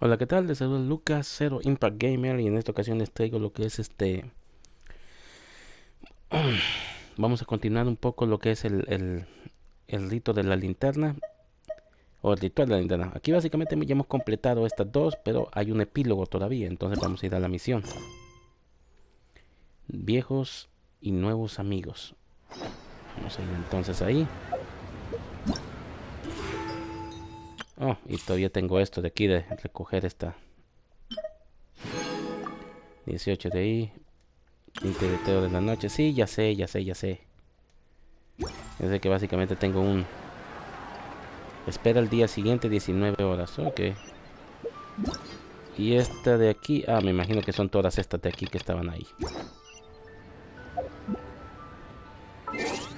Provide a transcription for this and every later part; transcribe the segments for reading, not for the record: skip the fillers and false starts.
Hola, ¿qué tal? Les saluda Lucas, Cero Impact Gamer, y en esta ocasión les traigo lo que es vamos a continuar un poco lo que es el rito de la linterna, o el ritual de la linterna. Aquí básicamente ya hemos completado estas dos, pero hay un epílogo todavía, entonces vamos a ir a la misión. Viejos y nuevos amigos. Vamos a ir entonces ahí. Oh, y todavía tengo esto de aquí de recoger esta 18 de ahí. Tintereteo de la noche. Sí, ya sé, ya sé, ya sé. Es de que básicamente tengo un... Espera el día siguiente 19 horas. Ok. Y esta de aquí... Ah, me imagino que son todas estas de aquí que estaban ahí.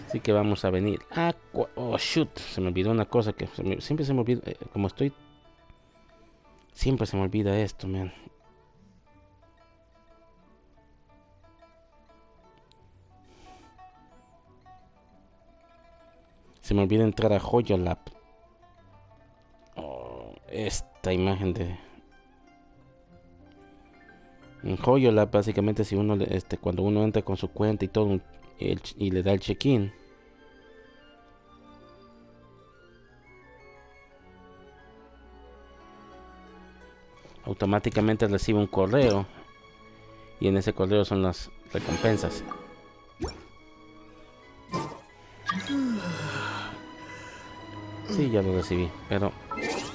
Así que vamos a venir. Ah, oh, shoot. Se me olvidó una cosa que... siempre se me olvida... como estoy... Siempre se me olvida esto, man. Se me olvida entrar a Joyo Lab. Oh, esta imagen de... En Joyo Lab, básicamente, si uno... cuando uno entra con su cuenta y todo... y le da el check-in... automáticamente recibe un correo. Y en ese correo son las recompensas. Sí, ya lo recibí. Pero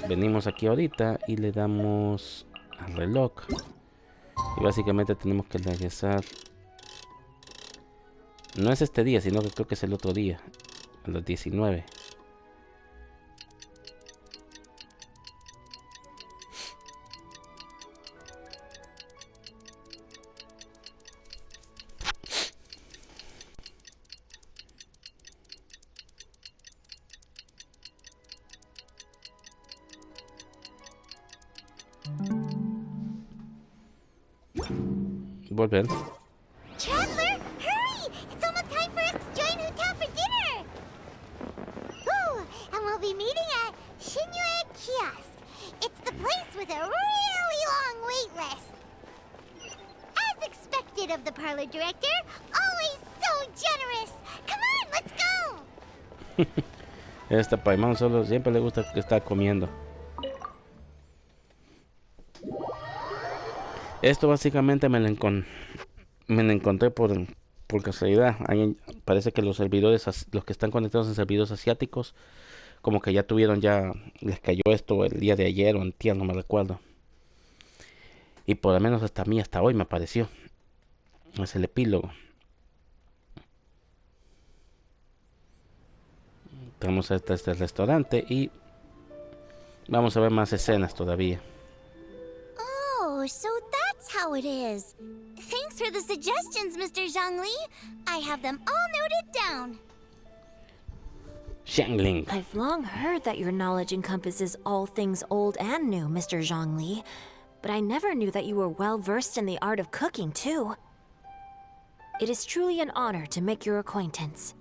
venimos aquí ahorita y le damos al reloj. Y básicamente tenemos que regresar. No es este día, sino que creo que es el otro día. A las 19. Volver. Traveler, hurry! It's almost time for us to join Hotel for dinner! Ooh, and we'll be meeting at Shinue Kiosk. It's the place with a really long wait list. As expected of the parlor director, always so generous! Come on, let's go! Esta Paimon solo siempre le gusta estar comiendo. Esto básicamente me lo encontré por casualidad. Parece que los servidores, los que están conectados en servidores asiáticos, como que ya tuvieron, ya les cayó esto el día de ayer o antier, no me recuerdo. Y por lo menos hasta a mí, hasta hoy me apareció. Es el epílogo. Estamos a este restaurante y vamos a ver más escenas todavía. Oh, so that's how it is. Thanks for the suggestions, Mr. Zhongli. I have them all noted down. Xiangling. I've long heard that your knowledge encompasses all things old and new, Mr. Zhongli. But I never knew that you were well versed in the art of cooking, too. It is truly an honor to make your acquaintance.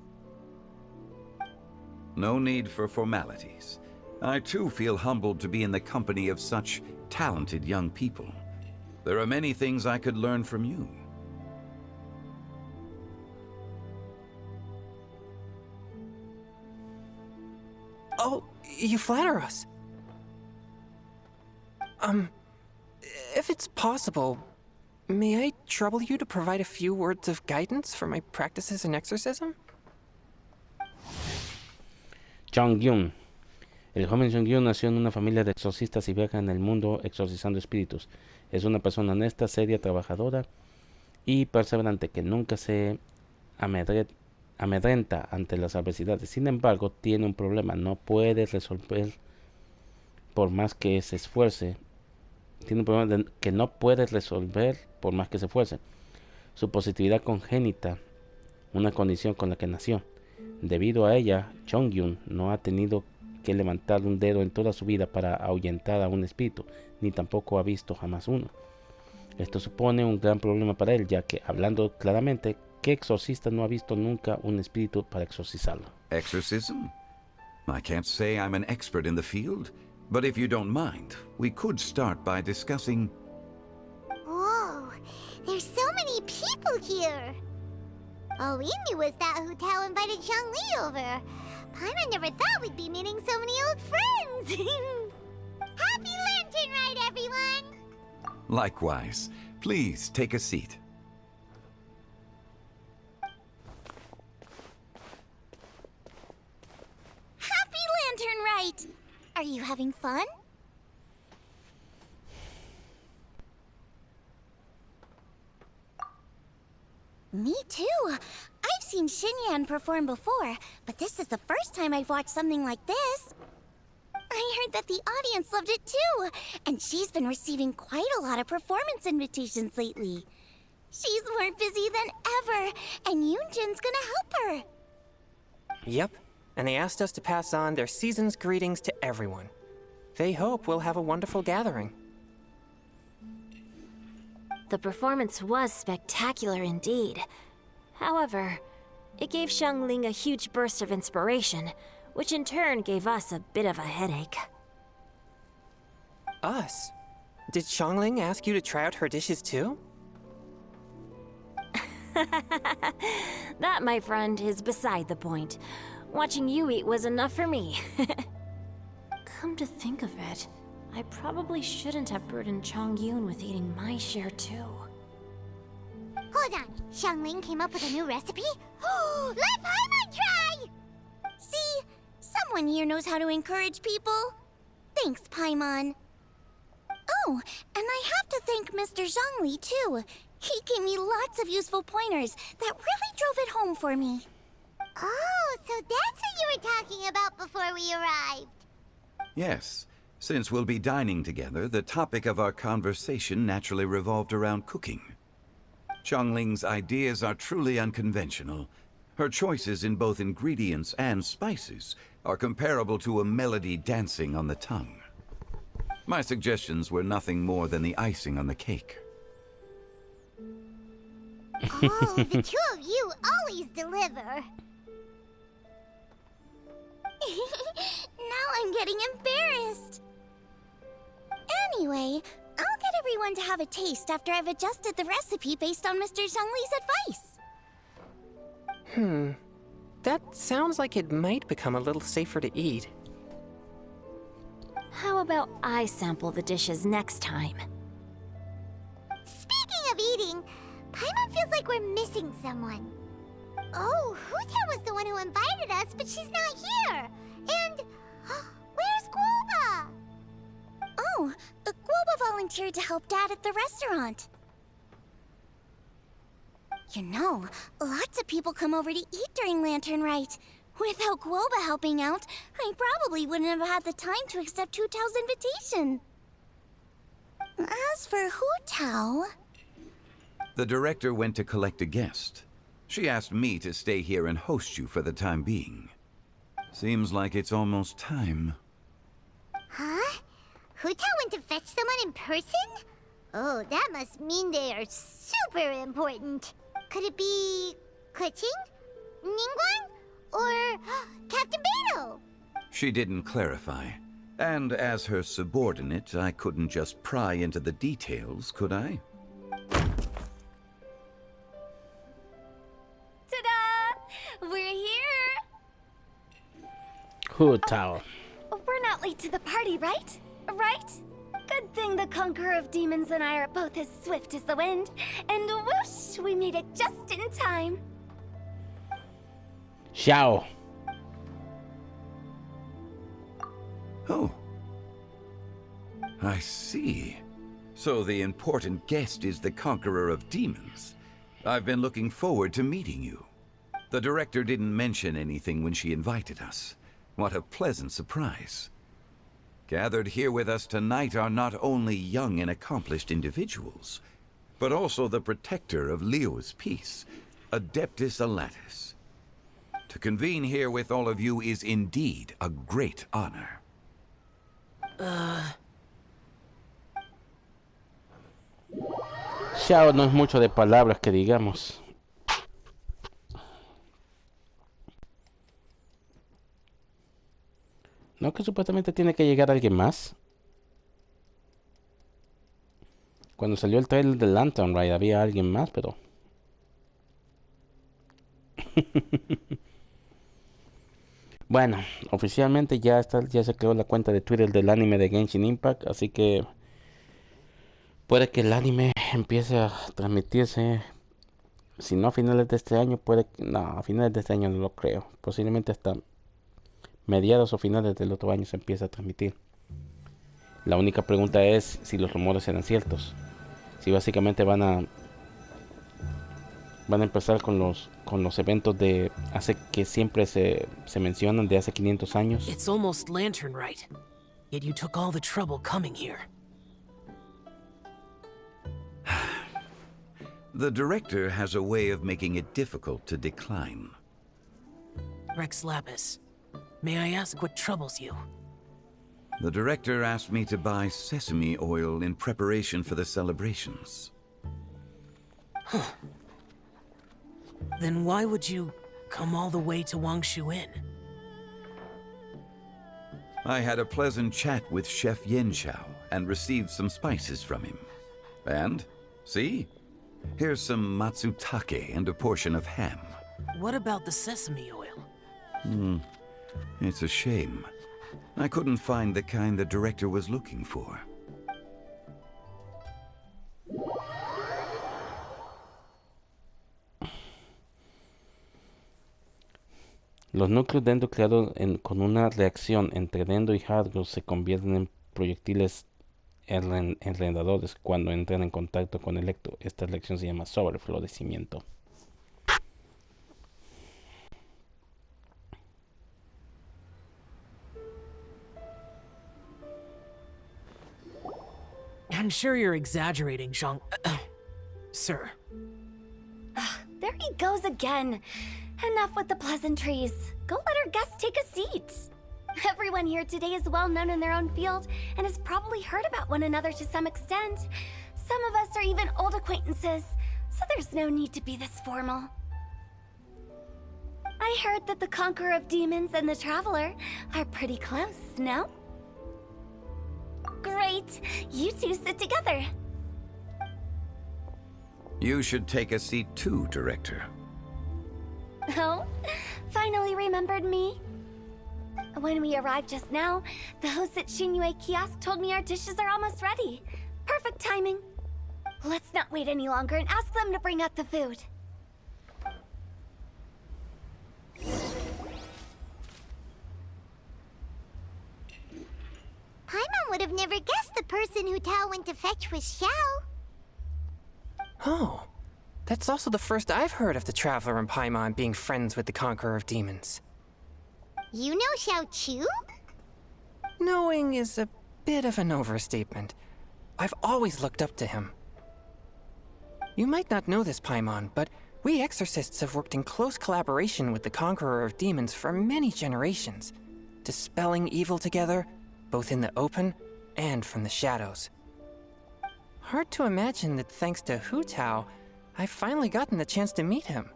No need for formalities. I too feel humbled to be in the company of such talented young people. There are many things I could learn from you. Oh, you flatter us. If it's possible, may I trouble you to provide a few words of guidance for my practices in exorcism? Chong-Yun. El joven Chong-Yun nació en una familia de exorcistas y viaja en el mundo exorcizando espíritus. Es una persona honesta, seria, trabajadora y perseverante que nunca se amedrenta ante las adversidades. Sin embargo, tiene un problema. No puede resolver por más que se esfuerce. Tiene un problema que no puede resolver por más que se esfuerce. Su positividad congénita, una condición con la que nació. Debido a ella, Chong-Yun no ha tenido que levantar un dedo en toda su vida para ahuyentar a un espíritu, ni tampoco ha visto jamás uno. Esto supone un gran problema para él, ya que, hablando claramente, ¿qué exorcista no ha visto nunca un espíritu para exorcizarlo? Exorcism? I can't say I'm an expert in the field, But if you don't mind, we could start by discussing... Whoa, there's so many people here. All we knew was that Hu Tao invited Zhongli over. Paimon never thought we'd be meeting so many old friends. Happy Lantern Rite, everyone! Likewise. Please take a seat. Happy Lantern Rite! Are you having fun? Me too. I've seen Xinyan perform before, but this is the first time I've watched something like this. I heard that the audience loved it too, and she's been receiving quite a lot of performance invitations lately. She's more busy than ever, and Yoonjin's gonna help her. Yep, and they asked us to pass on their season's greetings to everyone. They hope we'll have a wonderful gathering. The performance was spectacular indeed. However, it gave Xiangling a huge burst of inspiration, which in turn gave us a bit of a headache. Us? Did Xiangling ask you to try out her dishes too? That, my friend, is beside the point. Watching you eat was enough for me. Come to think of it, I probably shouldn't have burdened Chongyun with eating my share too. Hold on, Xiangling came up with a new recipe? Let Paimon try! See? Someone here knows how to encourage people. Thanks, Paimon. Oh, and I have to thank Mr. Zhongli, too. He gave me lots of useful pointers that really drove it home for me. Oh, so that's what you were talking about before we arrived. Yes. Since we'll be dining together, the topic of our conversation naturally revolved around cooking. Xiangling's ideas are truly unconventional. Her choices in both ingredients and spices are comparable to a melody dancing on the tongue. My suggestions were nothing more than the icing on the cake. Oh, the two of you always deliver. Now I'm getting embarrassed. Anyway, I'll get everyone to have a taste after I've adjusted the recipe based on Mr. Zhongli's advice. That sounds like it might become a little safer to eat. How about I sample the dishes next time? Speaking of eating, Paimon feels like we're missing someone. Oh, Huta was the one who invited us, but she's not here. And where's Guoba? Oh, Guoba volunteered to help Dad at the restaurant. You know, lots of people come over to eat during Lantern Rite. Without Guoba helping out, I probably wouldn't have had the time to accept Hu Tao's invitation. As for Hu Tao... The director went to collect a guest. She asked me to stay here and host you for the time being. Seems like it's almost time. Huh? Hu Tao went to fetch someone in person? Oh, that must mean they are super important. Could it be... Keqing? Ningguang? Or Captain Beto? She didn't clarify. And as her subordinate, I couldn't just pry into the details, could I? Ta-da! We're here! Hu Tao. We're not late to the party, right? Right? Good thing the Conqueror of Demons and I are both as swift as the wind. And whoosh, we made it just in time. Xiao. Oh. I see. So the important guest is the Conqueror of Demons. I've been looking forward to meeting you. The director didn't mention anything when she invited us. What a pleasant surprise. Gathered here with us tonight are not only young and accomplished individuals, but also the protector of Liyue's peace, Adeptus Alatus. To convene here with all of you is indeed a great honor. Xiao no es mucho de palabras que digamos. No, que supuestamente tiene que llegar alguien más. Cuando salió el trailer de Lantern Ride había alguien más, pero... Bueno, oficialmente ya se creó la cuenta de Twitter del anime de Genshin Impact, así que puede que el anime empiece a transmitirse, si no a finales de este año, no, a finales de este año no lo creo, posiblemente hasta mediados o finales del otro año se empieza a transmitir. La única pregunta es si los rumores serán ciertos, si básicamente van a empezar con los eventos de hace que siempre se mencionan de hace 500 años. It's almost Lantern Rite, yet you took all the trouble coming here. The director has a way of making it difficult to decline. Rex Lapis, may I ask what troubles you? The director asked me to buy sesame oil in preparation for the celebrations. Then why would you come all the way to Wangshu Inn? I had a pleasant chat with Chef Yenshao and received some spices from him. And, see? Here's some matsutake and a portion of ham. What about the sesame oil? It's a shame. I couldn't find the kind the director was looking for. Los núcleos dendro creados con una reacción entre dendro y hardcore se convierten en proyectiles enredadores cuando entran en contacto con electro. Esta reacción se llama sobreflorecimiento. I'm sure you're exaggerating, Zhang... Sir. There he goes again. Enough with the pleasantries. Go let our guests take a seat. Everyone here today is well known in their own field and has probably heard about one another to some extent. Some of us are even old acquaintances, so there's no need to be this formal. I heard that the Conqueror of Demons and the Traveler are pretty close, no? Great! You two sit together. You should take a seat too, Director. Oh, finally remembered me? When we arrived just now, the hosts at Shinyue Kiosk told me our dishes are almost ready. Perfect timing. Let's not wait any longer and ask them to bring out the food. Paimon would have never guessed the person who Tao went to fetch was Xiao. Oh, that's also the first I've heard of the Traveler and Paimon being friends with the Conqueror of Demons. You know Xiao Chu? Knowing is a bit of an overstatement. I've always looked up to him. You might not know this, Paimon, but we exorcists have worked in close collaboration with the Conqueror of Demons for many generations, dispelling evil together, both in the open and from the shadows. Hard to imagine that thanks to Hu Tao, I've finally gotten the chance to meet him.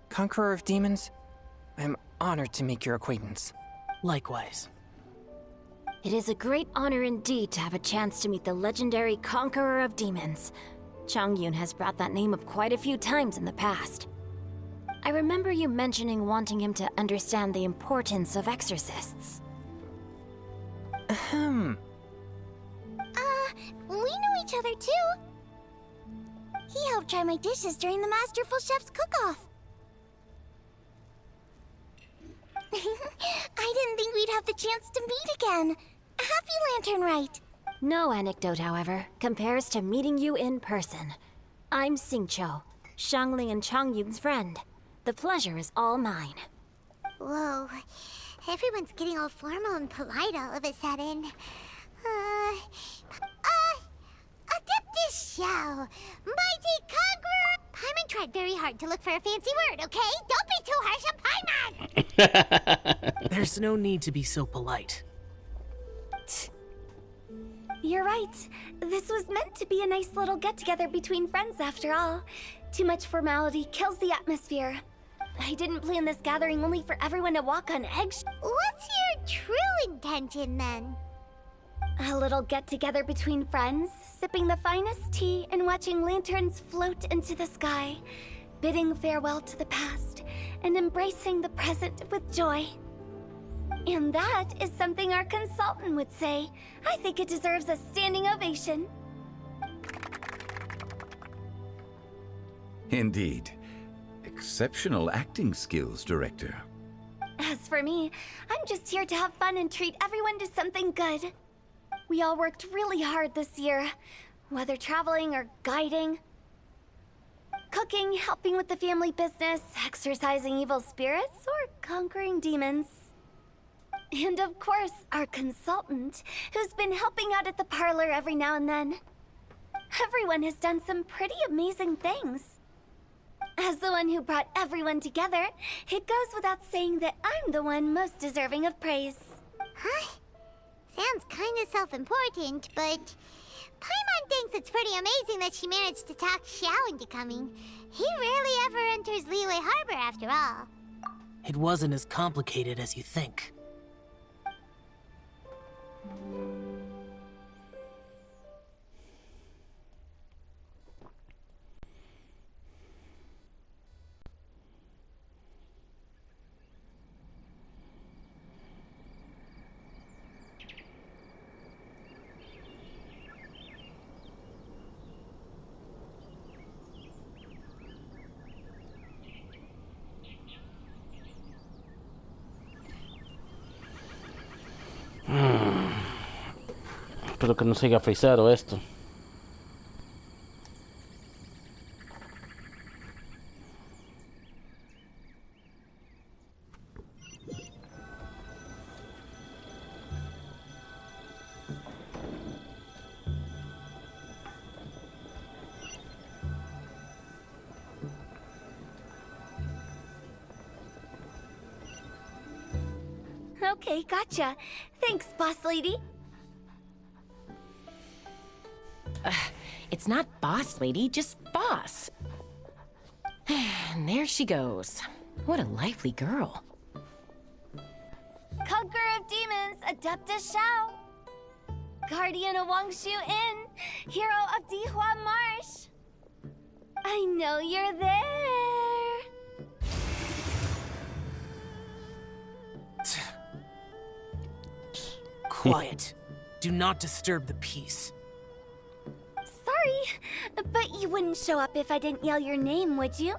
Conqueror of Demons, I'm honored to make your acquaintance. Likewise. It is a great honor indeed to have a chance to meet the legendary Conqueror of Demons. Changyun has brought that name up quite a few times in the past. I remember you mentioning wanting him to understand the importance of exorcists. Ahem. We know each other too. He helped try my dishes during the Masterful Chef's cook-off. I didn't think we'd have the chance to meet again. Happy Lantern Rite. No anecdote, however, compares to meeting you in person. I'm Xingqiu, Shangling and Changyun's friend. The pleasure is all mine. Whoa. Everyone's getting all formal and polite all of a sudden. Adeptus Xiao, Mighty Conqueror. Paimon tried very hard to look for a fancy word, okay? Don't be too harsh on Paimon! There's no need to be so polite. You're right. This was meant to be a nice little get-together between friends after all. Too much formality kills the atmosphere. I didn't plan this gathering only for everyone to walk on eggshells. What's your true intention then? A little get-together between friends, sipping the finest tea and watching lanterns float into the sky, bidding farewell to the past and embracing the present with joy. And that is something our consultant would say. I think it deserves a standing ovation. Indeed. Exceptional acting skills, Director. As for me, I'm just here to have fun and treat everyone to something good. We all worked really hard this year, whether traveling or guiding. Cooking, helping with the family business, exorcising evil spirits, or conquering demons. And of course, our consultant, who's been helping out at the parlor every now and then. Everyone has done some pretty amazing things. As the one who brought everyone together, it goes without saying that I'm the one most deserving of praise. Huh? Sounds kinda self-important, but Paimon thinks it's pretty amazing that she managed to talk Xiao into coming. He rarely ever enters Liyue Harbor after all. It wasn't as complicated as you think. Espero que no siga frisado esto. Okay, gotcha. Thanks, boss lady. It's not boss lady, just boss. And there she goes. What a lively girl. Conqueror of demons, Adeptus Xiao. Guardian of Wangshu Inn, hero of Dihua Marsh. I know you're there. Quiet. Do not disturb the peace. Sorry, but you wouldn't show up if I didn't yell your name, would you?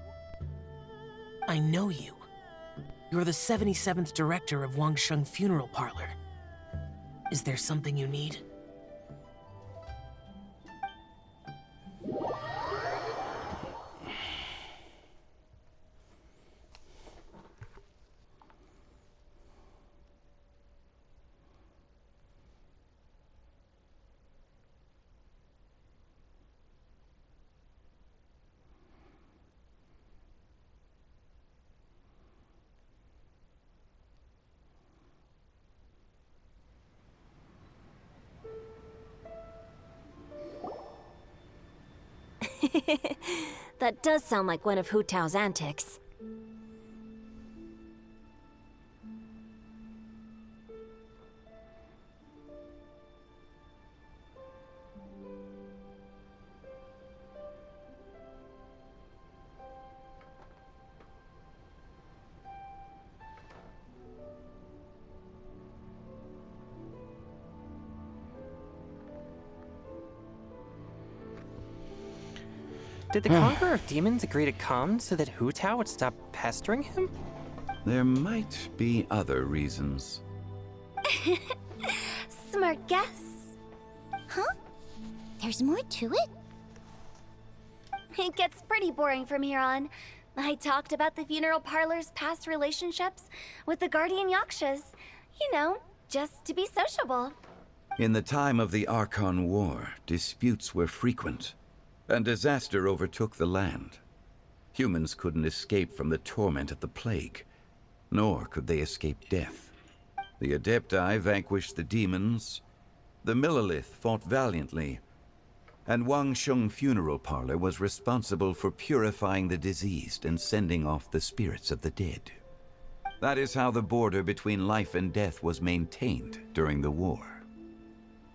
I know you. You're the 77th director of Wangsheng Funeral Parlor. Is there something you need? That does sound like one of Hu Tao's antics. Did the Conqueror of Demons agree to come so that Hu Tao would stop pestering him? There might be other reasons. Smart guess. Huh? There's more to it? It gets pretty boring from here on. I talked about the funeral parlor's past relationships with the guardian yakshas. You know, just to be sociable. In the time of the Archon War, disputes were frequent, and disaster overtook the land. Humans couldn't escape from the torment of the plague, nor could they escape death. The Adepti vanquished the demons, the Millelith fought valiantly, and Wangsheng Funeral Parlor was responsible for purifying the diseased and sending off the spirits of the dead. That is how the border between life and death was maintained during the war.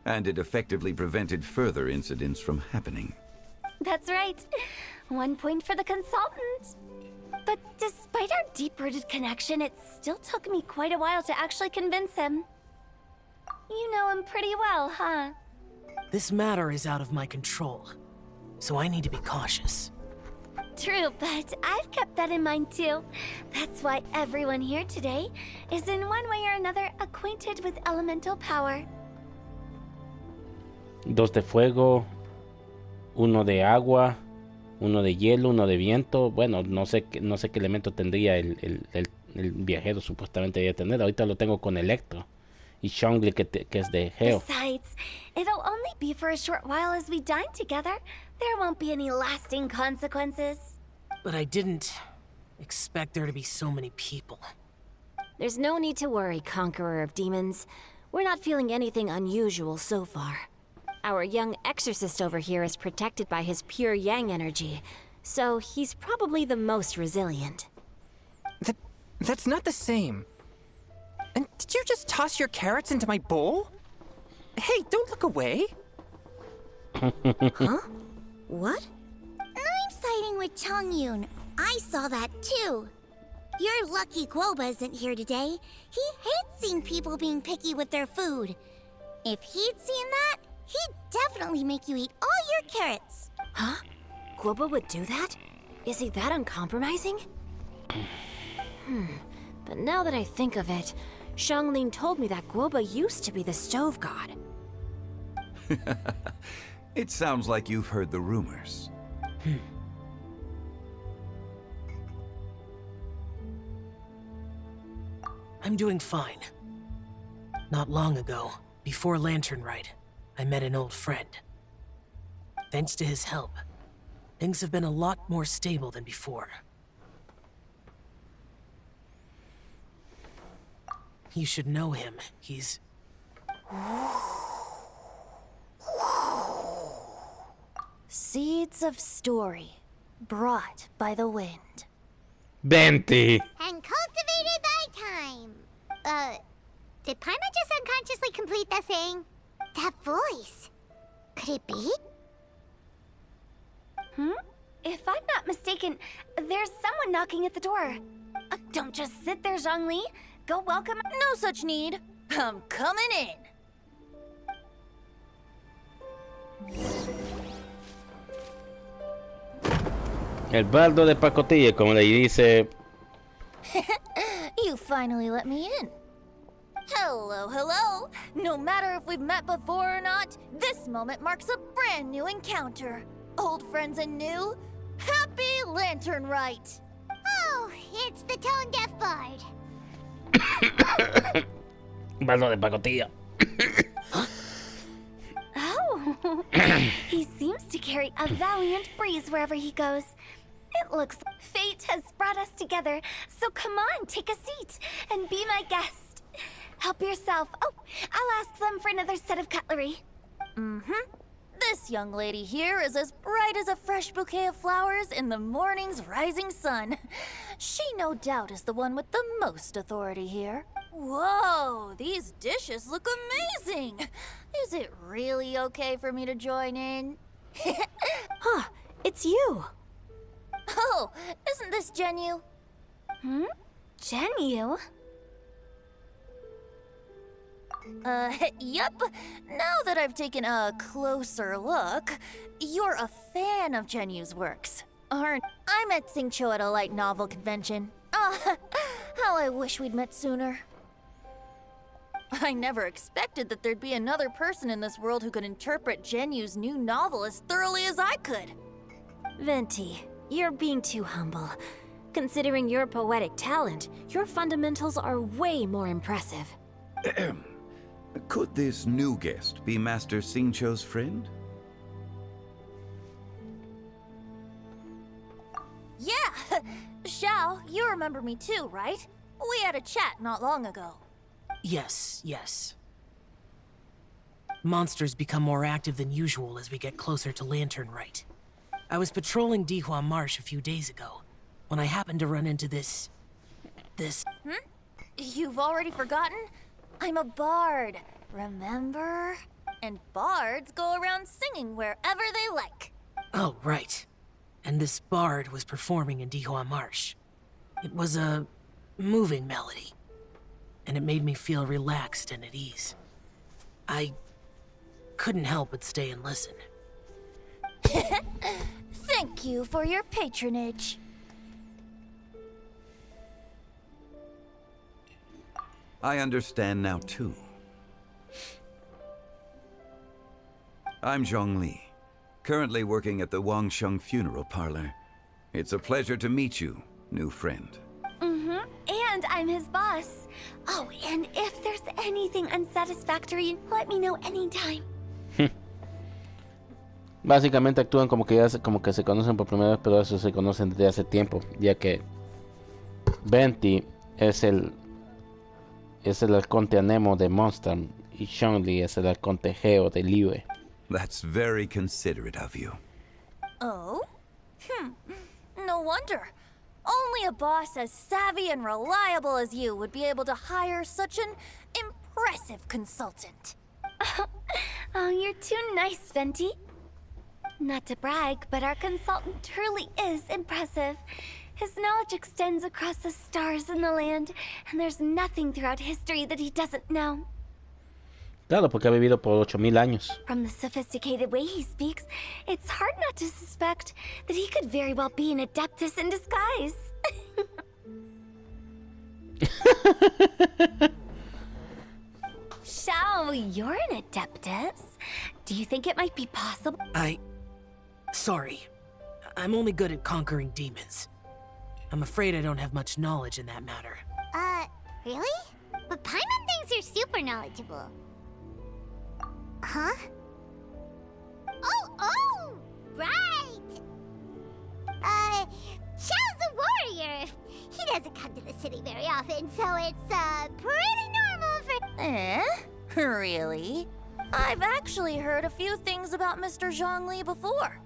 And it effectively prevented further incidents from happening. That's right. 1 point for the consultant. But despite our deep-rooted connection, it still took me quite a while to actually convince him. You know him pretty well, huh? This matter is out of my control, so I need to be cautious. True, but I've kept that in mind too. That's why everyone here today is in one way or another acquainted with elemental power. 2 de fuego, 1 de agua, 1 de hielo, 1 de viento. Bueno, no sé qué elemento tendría el viajero supuestamente debía tener. Ahorita lo tengo con electro. Y Zhongli que es de geo. Besides, it'll only be for a short while as we dine together. There won't be any lasting consequences. But I didn't expect there to be so many people. There's no need to worry, Conqueror of Demons. We're not feeling anything unusual so far. Our young exorcist over here is protected by his pure yang energy, so he's probably the most resilient. That's not the same. And did you just toss your carrots into my bowl? Hey, don't look away. Huh? What? I'm siding with Chongyun. I saw that too. You're lucky Guoba isn't here today. He hates seeing people being picky with their food. If he'd seen that, he'd definitely make you eat all your carrots. Huh? Guoba would do that? Is he that uncompromising? But now that I think of it, Xianglin told me that Guoba used to be the stove god. It sounds like you've heard the rumors. I'm doing fine. Not long ago, before Lantern Rite, I met an old friend. Thanks to his help, things have been a lot more stable than before. You should know him. He's... Seeds of story, brought by the wind. 20. And cultivated by time. Did Paima just unconsciously complete that saying? That voice. Could it be? If I'm not mistaken, there's someone knocking at the door. Don't just sit there, Zhongli. Go welcome. No such need. I'm coming in. El bardo de pacotilla, como le dice. You finally let me in. Hello, hello. No matter if we've met before or not, this moment marks a brand new encounter. Old friends and new. Happy Lantern Rite. Oh, it's the tone deaf bard. Bardo de pacotilla. Oh, he seems to carry a valiant breeze wherever he goes. It looks like fate has brought us together, so come on, take a seat and be my guest. Help yourself. Oh, I'll ask them for another set of cutlery. This young lady here is as bright as a fresh bouquet of flowers in the morning's rising sun. She no doubt is the one with the most authority here. Whoa, these dishes look amazing. Is it really okay for me to join in? Huh, it's you. Oh, isn't this Genyu? Genyu? Yep. Now that I've taken a closer look, you're a fan of Genyu's works, aren't? I met Xingqiu at a light novel convention. How I wish we'd met sooner. I never expected that there'd be another person in this world who could interpret Genyu's new novel as thoroughly as I could. Venti, you're being too humble. Considering your poetic talent, your fundamentals are way more impressive. Could this new guest be Master Xingqiu's friend? Yeah! Xiao, you remember me too, right? We had a chat not long ago. Yes, yes. Monsters become more active than usual as we get closer to Lantern Rite. I was patrolling Dihua Marsh a few days ago, when I happened to run into this... You've already forgotten? I'm a bard, remember? And bards go around singing wherever they like. Oh, right. And this bard was performing in Dihua Marsh. It was a moving melody, and it made me feel relaxed and at ease. I couldn't help but stay and listen. Thank you for your patronage. I understand now, too. I'm Zhongli, currently working at the Wangsheng Funeral Parlor. It's a pleasure to meet you, new friend. And I'm his boss. Oh, and if there's anything unsatisfactory, let me know anytime. Básicamente actúan como que como que se conocen por primera vez, pero eso se conocen desde hace tiempo, ya que Venti es el arconte Anemo de Mondstadt y Zhongli es el arconte Geo de Liyue. That's very considerate of you. Oh? No wonder. Only a boss as savvy and reliable as you would be able to hire such an impressive consultant. Oh, you're too nice, Venti. Not to brag, but our consultant truly is impressive. His knowledge extends across the stars and the land, and there's nothing throughout history that he doesn't know. Claro, porque ha vivido por 8000 años. From the sophisticated way he speaks, it's hard not to suspect that he could very well be an adeptus in disguise. Shao, you're an adeptus. Do you think it might be possible? Sorry. I'm only good at conquering demons. I'm afraid I don't have much knowledge in that matter. Really? But Paimon thinks you're super knowledgeable. Huh? Oh, right! Xiao's a warrior. He doesn't come to the city very often, so it's, pretty normal for... Really? I've actually heard a few things about Mr. Zhongli before.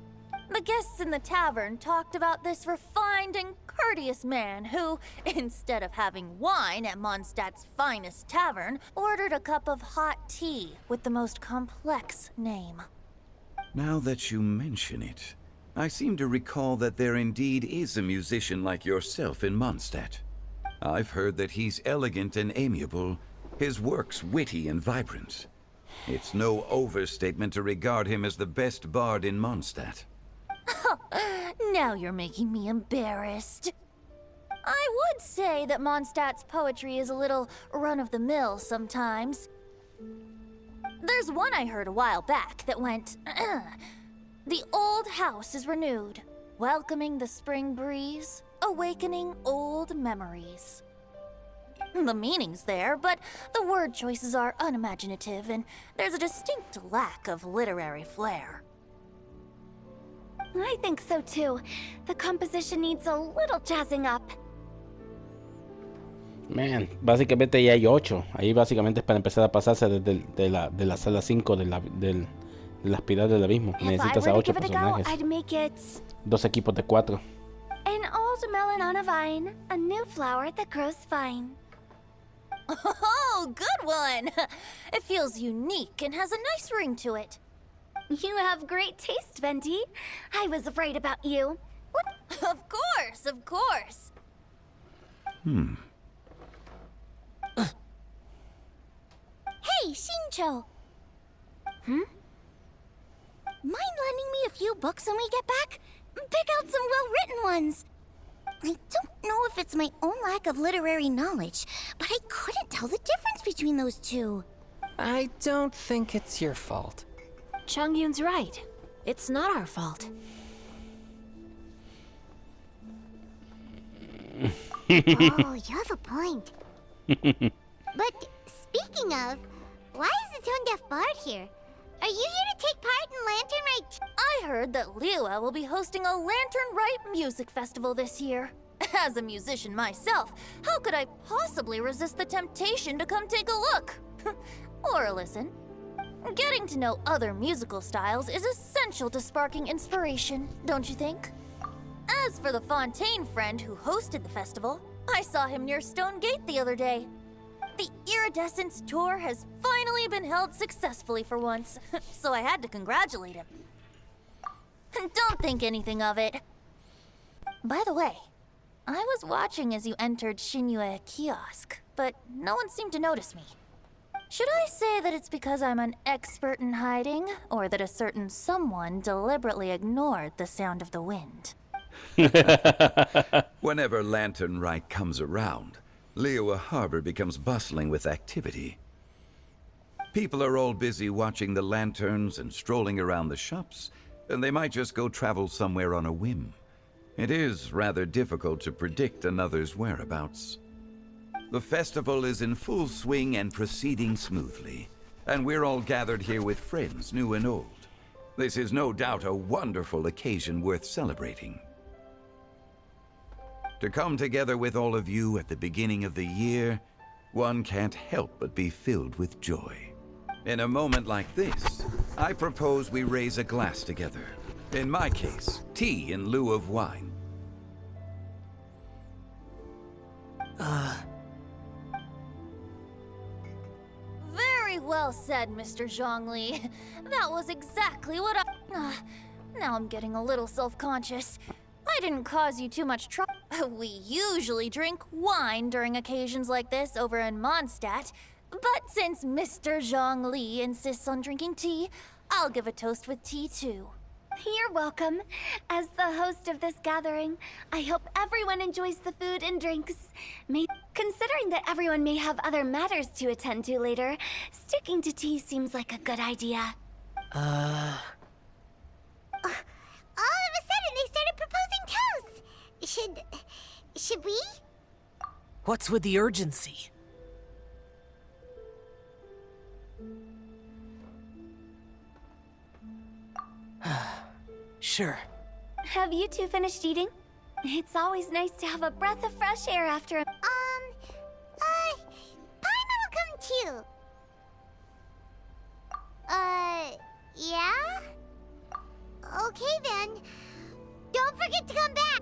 The guests in the tavern talked about this refined and courteous man who, instead of having wine at Mondstadt's finest tavern, ordered a cup of hot tea with the most complex name. Now that you mention it, I seem to recall that there indeed is a musician like yourself in Mondstadt. I've heard that he's elegant and amiable, his works witty and vibrant. It's no overstatement to regard him as the best bard in Mondstadt. Now you're making me embarrassed. I would say that Mondstadt's poetry is a little run-of-the-mill sometimes. There's one I heard a while back that went, The old house is renewed, welcoming the spring breeze, awakening old memories. The meaning's there, but the word choices are unimaginative, and there's a distinct lack of literary flair. I think so too. The composition needs a little jazzing up. Man, básicamente ya hay 8. Ahí básicamente es para empezar a pasarse de la sala 5 de la espiral del abismo. If I Necesitas were a to 8 give it a go, personajes. I'd make it 2 equipos de 4. an old melon on a vine, a new flower that grows fine. Oh, good one! It feels unique and has a nice ring to it. You have great taste, Venti. I was afraid about you. Of course, of course. Hey, Shincho! Mind lending me a few books when we get back? Pick out some well-written ones. I don't know if it's my own lack of literary knowledge, but I couldn't tell the difference between those two. I don't think it's your fault. Chongyun's right. It's not our fault. Oh, you have a point. But speaking of, why is the tone-deaf bard here? Are you here to take part in Lantern Rite? I heard that Liyue will be hosting a Lantern Rite music festival this year. As a musician myself, how could I possibly resist the temptation to come take a look? Or listen. Getting to know other musical styles is essential to sparking inspiration, don't you think? As for the Fontaine friend who hosted the festival, I saw him near Stone Gate the other day. The Iridescence tour has finally been held successfully for once, so I had to congratulate him. Don't think anything of it. By the way, I was watching as you entered Shinue Kiosk, but no one seemed to notice me. Should I say that it's because I'm an expert in hiding, or that a certain someone deliberately ignored the sound of the wind? Whenever Lantern Rite comes around, Liyue Harbor becomes bustling with activity. People are all busy watching the lanterns and strolling around the shops, and they might just go travel somewhere on a whim. It is rather difficult to predict another's whereabouts. The festival is in full swing and proceeding smoothly, and we're all gathered here with friends, new and old. This is no doubt a wonderful occasion worth celebrating. To come together with all of you at the beginning of the year, one can't help but be filled with joy. In a moment like this, I propose we raise a glass together. In my case, tea in lieu of wine. Very well said, Mr. Zhongli. That was exactly what I... now I'm getting a little self-conscious. I didn't cause you too much trouble. We usually drink wine during occasions like this over in Mondstadt, but since Mr. Zhongli insists on drinking tea, I'll give a toast with tea too. You're welcome. As the host of this gathering, I hope everyone enjoys the food and drinks. Considering that everyone may have other matters to attend to later, sticking to tea seems like a good idea. All of a sudden, they started proposing toasts. Should we? What's with the urgency? Sure. Have you two finished eating? It's always nice to have a breath of fresh air after a... Paimon will come too. Yeah? Okay then. Don't forget to come back.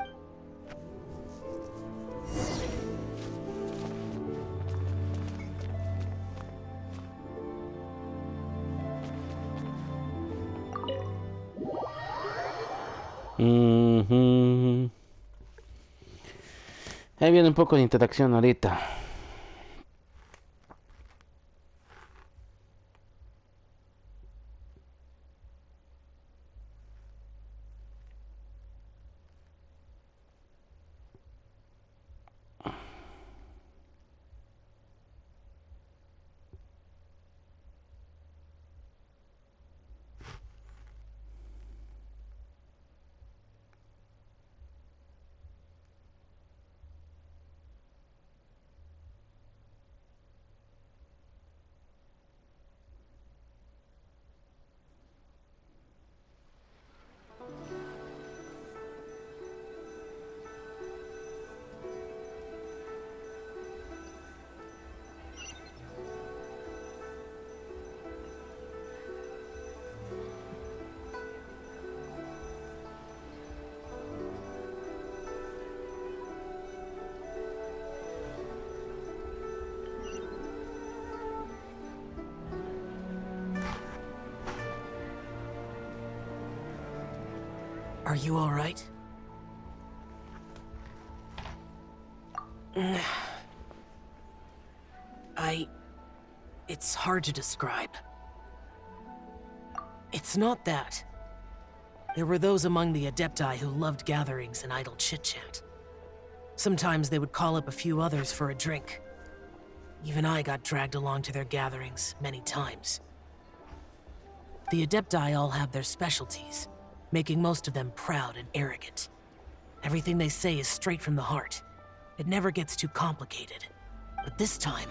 Ahí viene un poco de interacción ahorita. Are you all right? It's hard to describe. It's not that. There were those among the Adepti who loved gatherings and idle chit-chat. Sometimes they would call up a few others for a drink. Even I got dragged along to their gatherings many times. The Adepti all have their specialties, making most of them proud and arrogant. Everything they say is straight from the heart. It never gets too complicated. But this time...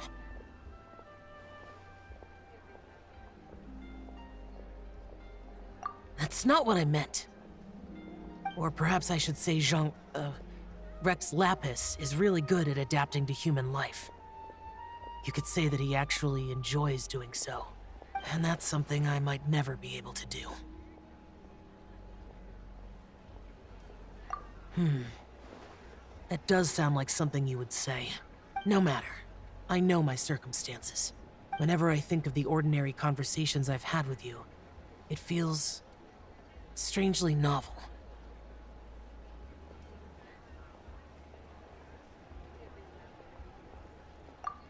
That's not what I meant. Or perhaps I should say Rex Lapis is really good at adapting to human life. You could say that he actually enjoys doing so. And that's something I might never be able to do. That does sound like something you would say. No matter. I know my circumstances. Whenever I think of the ordinary conversations I've had with you, it feels strangely novel.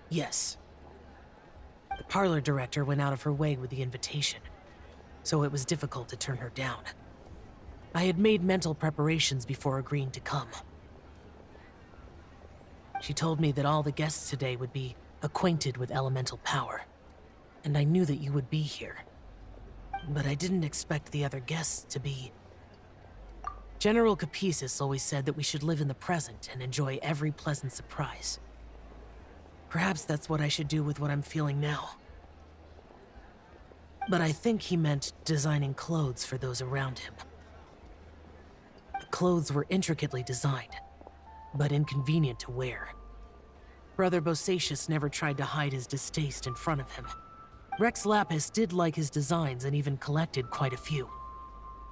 Yes. The parlor director went out of her way with the invitation, so it was difficult to turn her down. I had made mental preparations before agreeing to come. She told me that all the guests today would be acquainted with elemental power, and I knew that you would be here. But I didn't expect the other guests to be... General Capisis always said that we should live in the present and enjoy every pleasant surprise. Perhaps that's what I should do with what I'm feeling now. But I think he meant designing clothes for those around him. The clothes were intricately designed, but inconvenient to wear. Brother Bosacius never tried to hide his distaste in front of him. Rex Lapis did like his designs and even collected quite a few.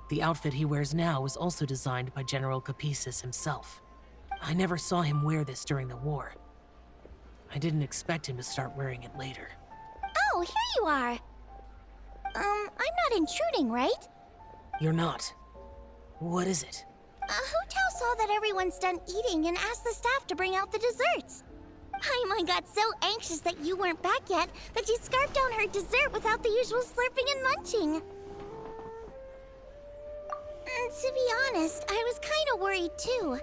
The outfit he wears now was also designed by General Capisis himself. I never saw him wear this during the war. I didn't expect him to start wearing it later. Oh, here you are. I'm not intruding, right? You're not. What is it? Hu Tao saw that everyone's done eating and asked the staff to bring out the desserts. Paimon got so anxious that you weren't back yet that she scarfed down her dessert without the usual slurping and munching. To be honest, I was kind of worried too.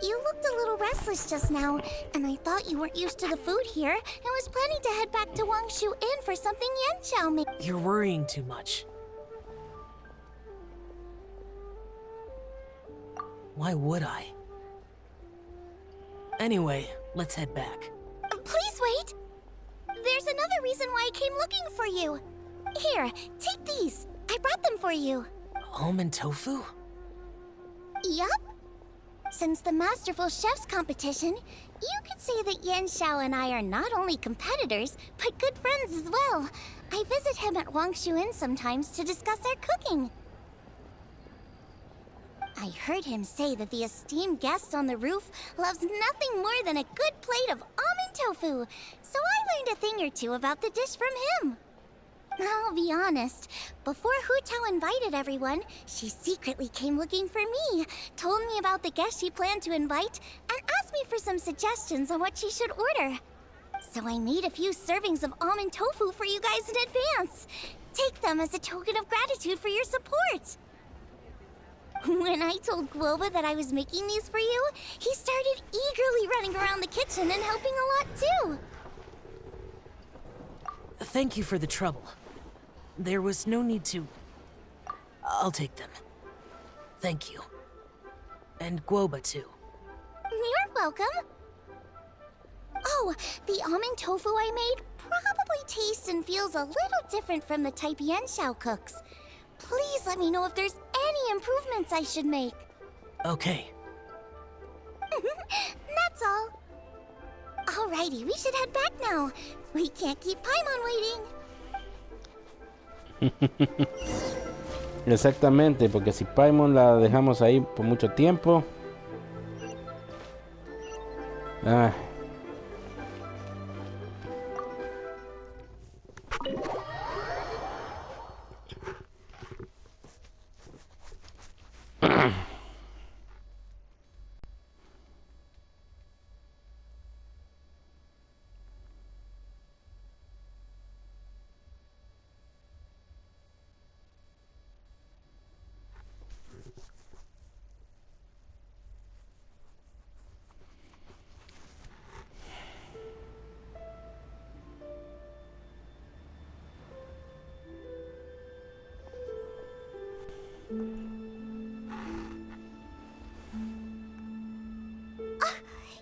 You looked a little restless just now, and I thought you weren't used to the food here and was planning to head back to Wangshu Inn for something Yanxiao made. You're worrying too much. Why would I? Anyway, let's head back. Please wait! There's another reason why I came looking for you. Here, take these. I brought them for you. Almond tofu? Yup. Since the Masterful Chef's competition, you could say that Yanxiao and I are not only competitors, but good friends as well. I visit him at Wangshu Inn sometimes to discuss our cooking. I heard him say that the esteemed guest on the roof loves nothing more than a good plate of almond tofu, so I learned a thing or two about the dish from him. I'll be honest, before Hu Tao invited everyone, she secretly came looking for me, told me about the guests she planned to invite, and asked me for some suggestions on what she should order. So I made a few servings of almond tofu for you guys in advance. Take them as a token of gratitude for your support. When I told Guoba that I was making these for you, he started eagerly running around the kitchen and helping a lot too. Thank you for the trouble. There was no need to... I'll take them. Thank you. And Guoba too. You're welcome. Oh, the almond tofu I made probably tastes and feels a little different from the type Yanxiao cooks. Please let me know if there's any improvements I should make. Okay. That's all. Alrighty, we should head back now. We can't keep Paimon waiting. Exactamente, porque si Paimon la dejamos ahí por mucho tiempo...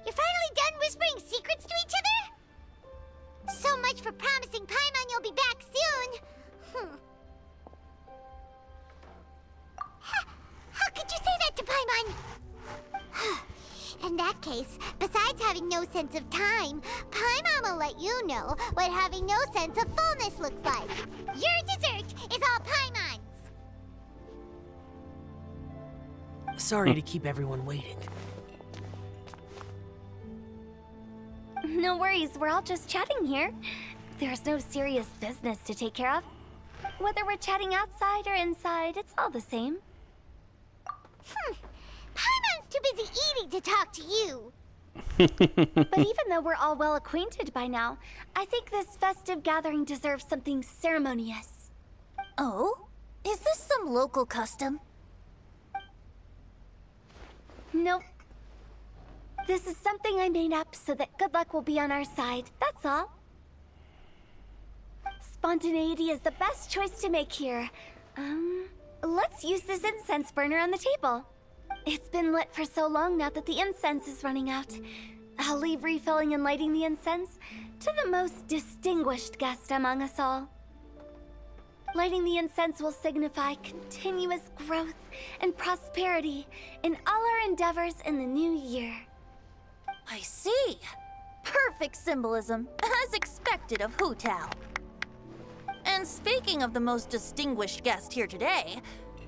You're finally done whispering secrets to each other? So much for promising Paimon you'll be back soon. How could you say that to Paimon? In that case, besides having no sense of time, Paimon will let you know what having no sense of fullness looks like. Your dessert is all Paimon's! Sorry to keep everyone waiting. No worries, we're all just chatting here. There's no serious business to take care of. Whether we're chatting outside or inside, it's all the same. Paimon's too busy eating to talk to you. But even though we're all well acquainted by now, I think this festive gathering deserves something ceremonious. Oh? Is this some local custom? Nope. This is something I made up so that good luck will be on our side, that's all. Spontaneity is the best choice to make here. Let's use this incense burner on the table. It's been lit for so long now that the incense is running out. I'll leave refilling and lighting the incense to the most distinguished guest among us all. Lighting the incense will signify continuous growth and prosperity in all our endeavors in the new year. I see. Perfect symbolism, as expected of Hu Tao. And speaking of the most distinguished guest here today,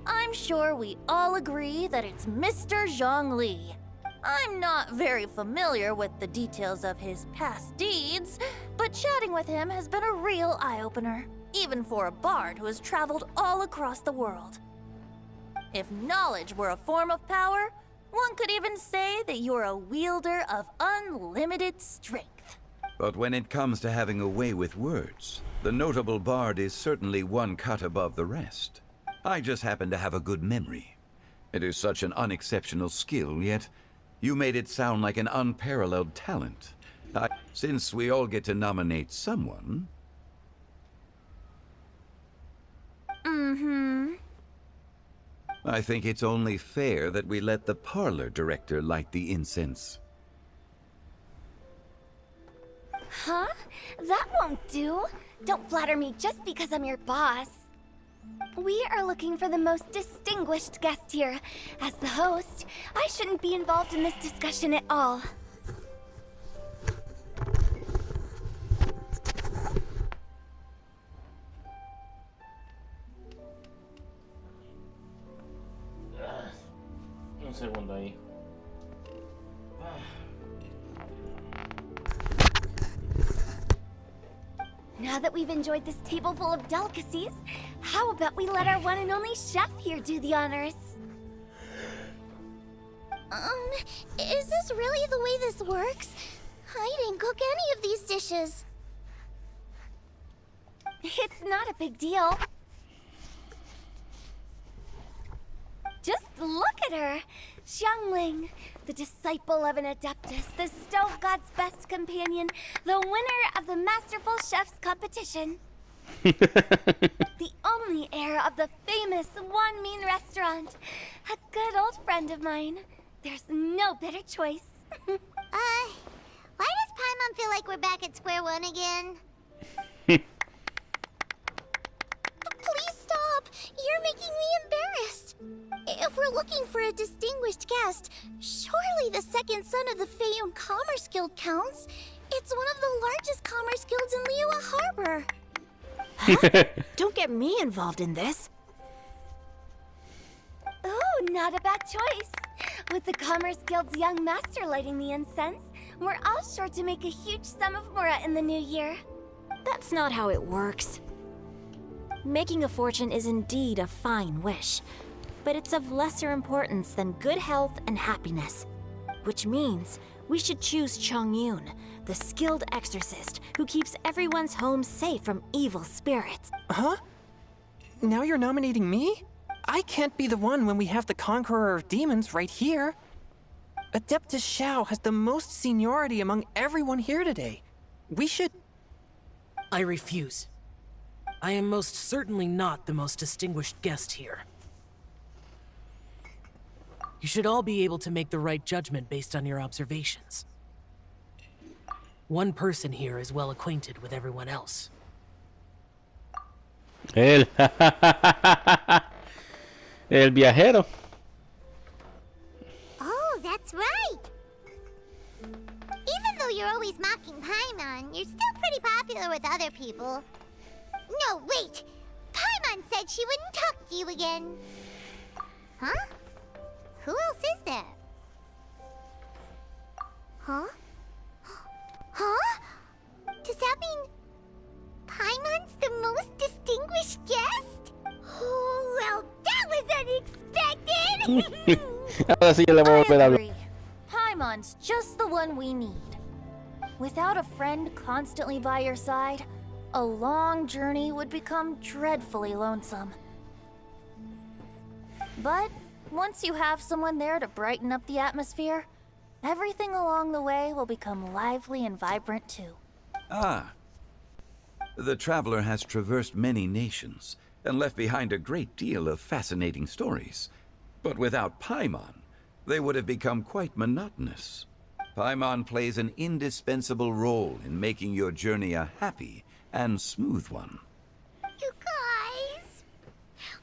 I'm sure we all agree that it's Mr. Zhongli. I'm not very familiar with the details of his past deeds, but chatting with him has been a real eye-opener, even for a bard who has traveled all across the world. If knowledge were a form of power, one could even say that you're a wielder of unlimited strength. But when it comes to having a way with words, the notable bard is certainly one cut above the rest. I just happen to have a good memory. It is such an unexceptional skill, yet you made it sound like an unparalleled talent. Since we all get to nominate someone... I think it's only fair that we let the parlor director light the incense. Huh? That won't do. Don't flatter me just because I'm your boss. We are looking for the most distinguished guest here. As the host, I shouldn't be involved in this discussion at all. Un segundo ahí. Now that we've enjoyed this table full of delicacies, how about we let our one and only chef here do the honors? Is this really the way this works? I didn't cook any of these dishes. It's not a big deal. Just look at her! Xiangling, the disciple of an adeptus, the stove god's best companion, the winner of the Masterful Chef's competition. The only heir of the famous Wan Min restaurant. A good old friend of mine. There's no better choice. Why does Paimon feel like we're back at square one again? Please stop! You're making me embarrassed. If we're looking for a distinguished guest, surely the second son of the Feiyun Commerce Guild counts. It's one of the largest commerce guilds in Liyue Harbor. Huh? Don't get me involved in this. Ooh, not a bad choice. With the Commerce Guild's young master lighting the incense, we're all sure to make a huge sum of mora in the new year. That's not how it works. Making a fortune is indeed a fine wish, but it's of lesser importance than good health and happiness. Which means we should choose Chongyun, the skilled exorcist who keeps everyone's home safe from evil spirits. Huh? Now you're nominating me? I can't be the one when we have the Conqueror of Demons right here. Adeptus Xiao has the most seniority among everyone here today. We should... I refuse. I am most certainly not the most distinguished guest here. You should all be able to make the right judgment based on your observations. One person here is well acquainted with everyone else. El viajero. Oh, that's right. you're always mocking Paimon, you're still pretty popular with other people. No, wait! Paimon said she wouldn't talk to you again. Huh? Who else is there? Huh? Huh? Does that mean Paimon's the most distinguished guest? Oh, well, that was unexpected! Ahora sí yo le voy a volver a I hablar. agree. Paimon's just the one we need. Without a friend constantly by your side, a long journey would become dreadfully lonesome. But once you have someone there to brighten up the atmosphere, everything along the way will become lively and vibrant too. Ah. The traveler has traversed many nations and left behind a great deal of fascinating stories. But without Paimon, they would have become quite monotonous. Paimon plays an indispensable role in making your journey a happy and smooth one. You guys,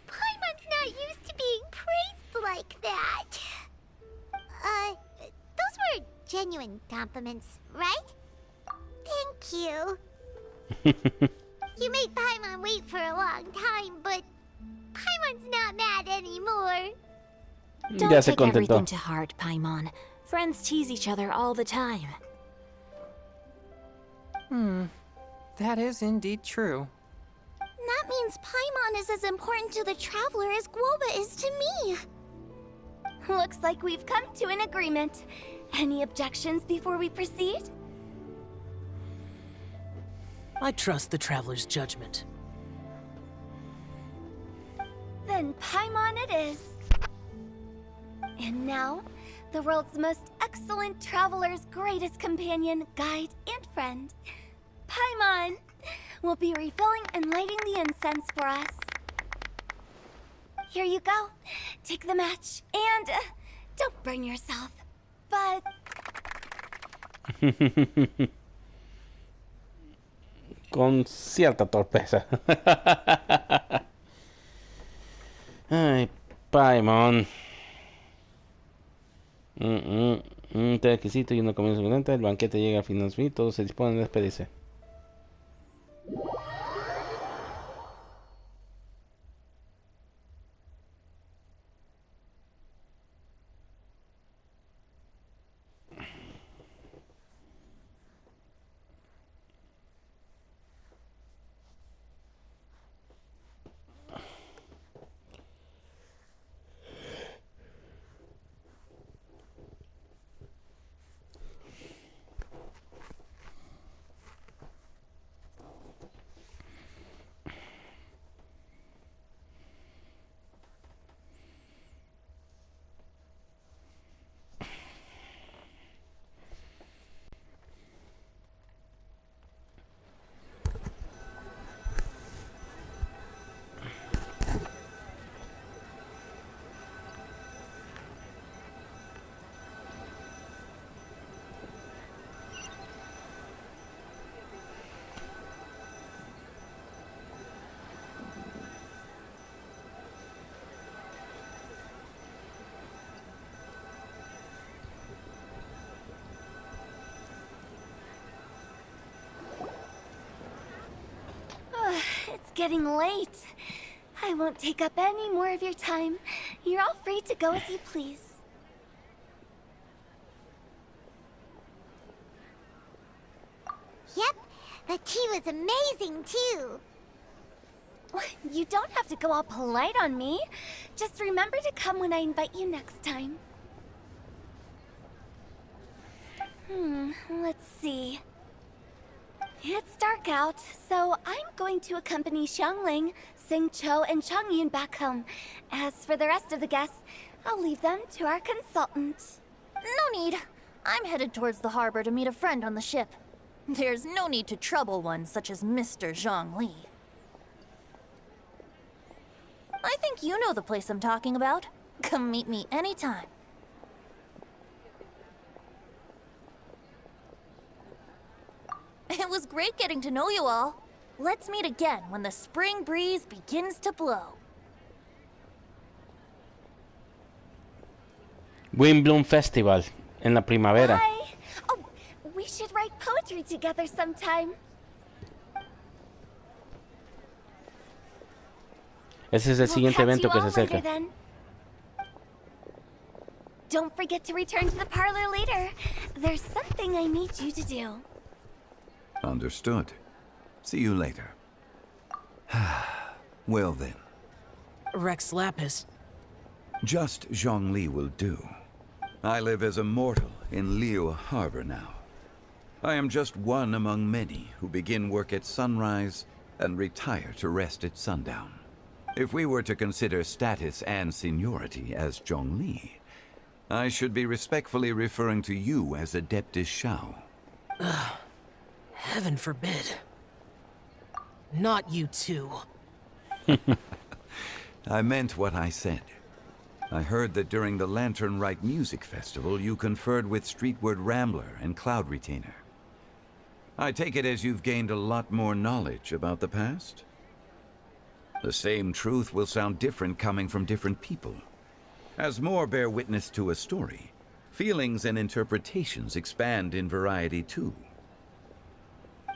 Paimon's not used to being praised like that. Those were genuine compliments, right? Thank you. You made Paimon wait for a long time, but Paimon's not mad anymore. Don't Ya se take everything contentó. to heart, Paimon. Friends tease each other all the time. That is indeed true. That means Paimon is as important to the traveler as Guoba is to me. Looks like we've come to an agreement. Any objections before we proceed? I trust the traveler's judgment. Then Paimon it is. And now, the world's most excellent traveler's greatest companion, guide, and friend, Paimon, will be refilling and lighting the incense for us. Here you go. Take the match, and don't burn yourself. But Con cierta torpeza. Ay, Paimon. Un té exquisito y una comida suculenta. El banquete llega al final y todos se disponen a despedirse. it's getting late. I won't take up any more of your time. You're all free to go as you please. Yep, the tea was amazing too. You don't have to go all polite on me. Just remember to come when I invite you next time. Let's see. It's dark out, so I'm going to accompany Xiangling, Xingqiu, and Chongyun back home. As for the rest of the guests, I'll leave them to our consultant. No need. I'm headed towards the harbor to meet a friend on the ship. There's no need to trouble one such as Mr. Zhongli. I think you know the place I'm talking about. Come meet me anytime. It was great getting to know you all. Let's meet again when the spring breeze begins to blow. Windbloom Festival en la primavera. Bye! Oh, we should write together sometime. Ese es el We'll siguiente catch evento you que se all later acerca. then. Don't forget to return to the parlor later. There's something I need you to do. Understood. See you later. Well then, Rex Lapis. just Zhongli will do. I live as a mortal in Liu Harbor now. I am just one among many who begin work at sunrise and retire to rest at sundown. If we were to consider status and seniority as Zhongli, I should be respectfully referring to you as Adeptus Shao. Heaven forbid. Not you too. I meant what I said. I heard that during the Lantern Rite Music Festival, you conferred with Streetward Rambler and Cloud Retainer. I take it as you've gained a lot more knowledge about the past? The same truth will sound different coming from different people. As more bear witness to a story, feelings and interpretations expand in variety too.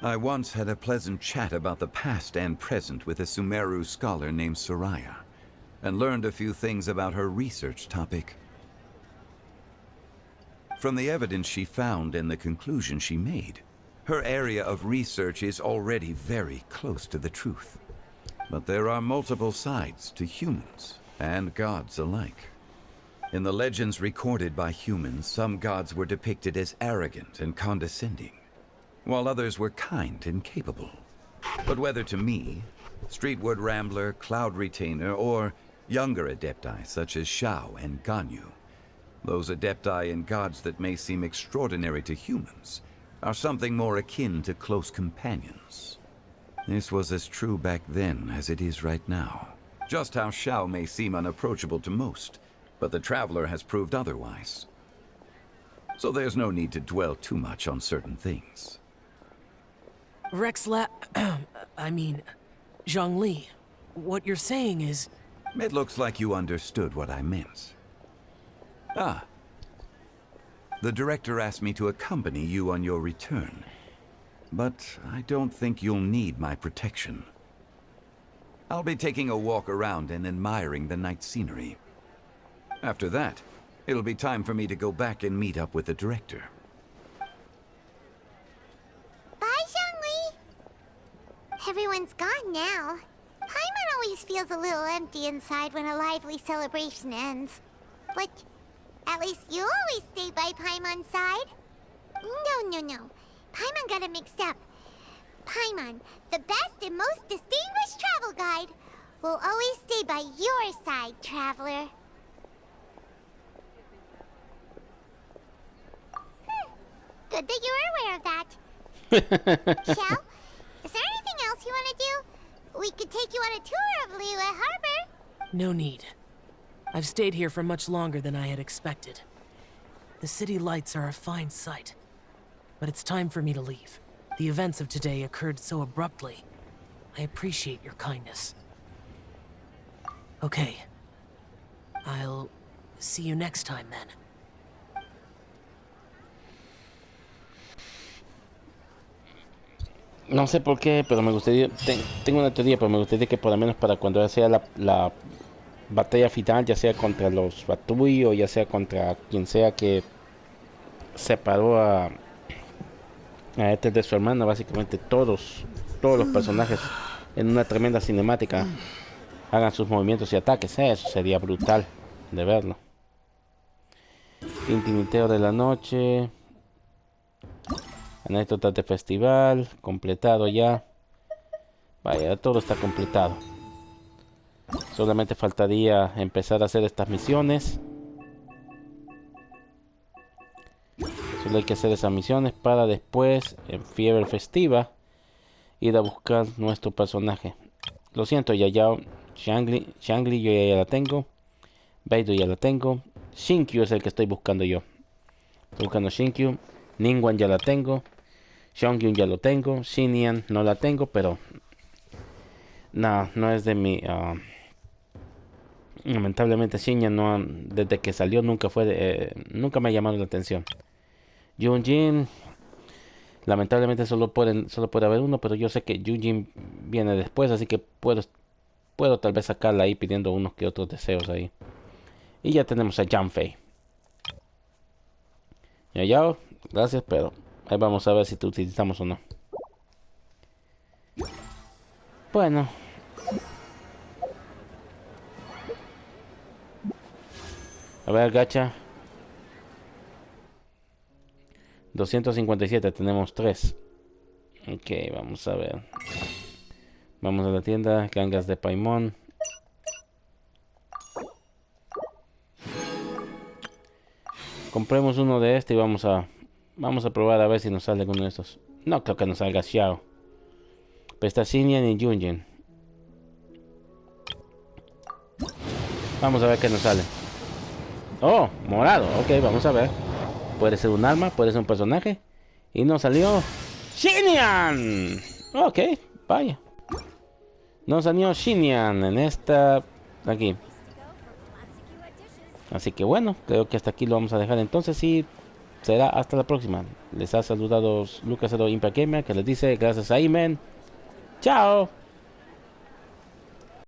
I once had a pleasant chat about the past and present with a Sumeru scholar named Soraya, and learned a few things about her research topic. From the evidence she found and the conclusion she made, her area of research is already very close to the truth. But there are multiple sides to humans and gods alike. In the legends recorded by humans, some gods were depicted as arrogant and condescending, while others were kind and capable. But whether to me, Streetward Rambler, Cloud Retainer, or younger adepti such as Shao and Ganyu, those adepti and gods that may seem extraordinary to humans are something more akin to close companions. This was as true back then as it is right now. Just how Shao may seem unapproachable to most, but the Traveler has proved otherwise. So there's no need to dwell too much on certain things. I mean, Zhongli, what you're saying is... It looks like you understood what I meant. Ah. The director asked me to accompany you on your return, but I don't think you'll need my protection. I'll be taking a walk around and admiring the night scenery. After that, it'll be time for me to go back and meet up with the director. Bye, Zhongli. Everyone's gone now. Paimon always feels a little empty inside when a lively celebration ends. But at least you always stay by Paimon's side. No. Paimon got it mixed up. Paimon, the best and most distinguished travel guide, will always stay by your side, traveler. Good that you were aware of that. Shell, is there anything else you want to do? We could take you on a tour of Liyue Harbor. No need. I've stayed here for much longer than I had expected. The city lights are a fine sight, but it's time for me to leave. The events of today occurred so abruptly. I appreciate your kindness. Okay. I'll see you next time then. No sé por qué, pero me gustaría... tengo una teoría, pero me gustaría que por lo menos para cuando sea la batalla final, ya sea contra los Batui o ya sea contra quien sea que separó a este de su hermana, básicamente todos los personajes en una tremenda cinemática hagan sus movimientos y ataques. Eso sería brutal de verlo. Tintiniteo de la noche. Anécdotas de festival. Completado ya. Vaya, todo está completado. Solamente faltaría empezar a hacer estas misiones. Solo hay que hacer esas misiones para después, en fiebre festiva, ir a buscar nuestro personaje. Lo siento, Yayao. Shangli yo ya la tengo. Beidou ya la tengo. Shinkyu es el que estoy buscando yo. Estoy buscando Shinkyu. Ningguang ya la tengo. Xiongyu ya lo tengo. Xinian no la tengo, pero... no es de mi... lamentablemente Xinian no, desde que salió nunca me ha llamado la atención. Yunjin, Lamentablemente solo puede haber uno, pero yo sé que Yujin viene después, así que puedo tal vez sacarla ahí pidiendo unos que otros deseos ahí. Y ya tenemos a Janfei. Ya, gracias, pero ahí vamos a ver si te utilizamos o no. Bueno. A ver, gacha. 257, tenemos 3. Ok, vamos a ver. Vamos a la tienda, gangas de Paimon. Compremos uno de este y vamos a probar a ver si nos sale alguno de estos. No creo que nos salga Xiao. Pero está Xinian y Yunjin. Vamos a ver qué nos sale. Oh, morado. Ok, vamos a ver. Puede ser un arma, puede ser un personaje. Y nos salió Xinian. Ok, vaya. Nos salió Xinian en esta... Aquí. Así que bueno, creo que hasta aquí lo vamos a dejar entonces y será hasta la próxima. Les ha saludado Lucas Impa Gamer, que les dice gracias a Imen. Chao.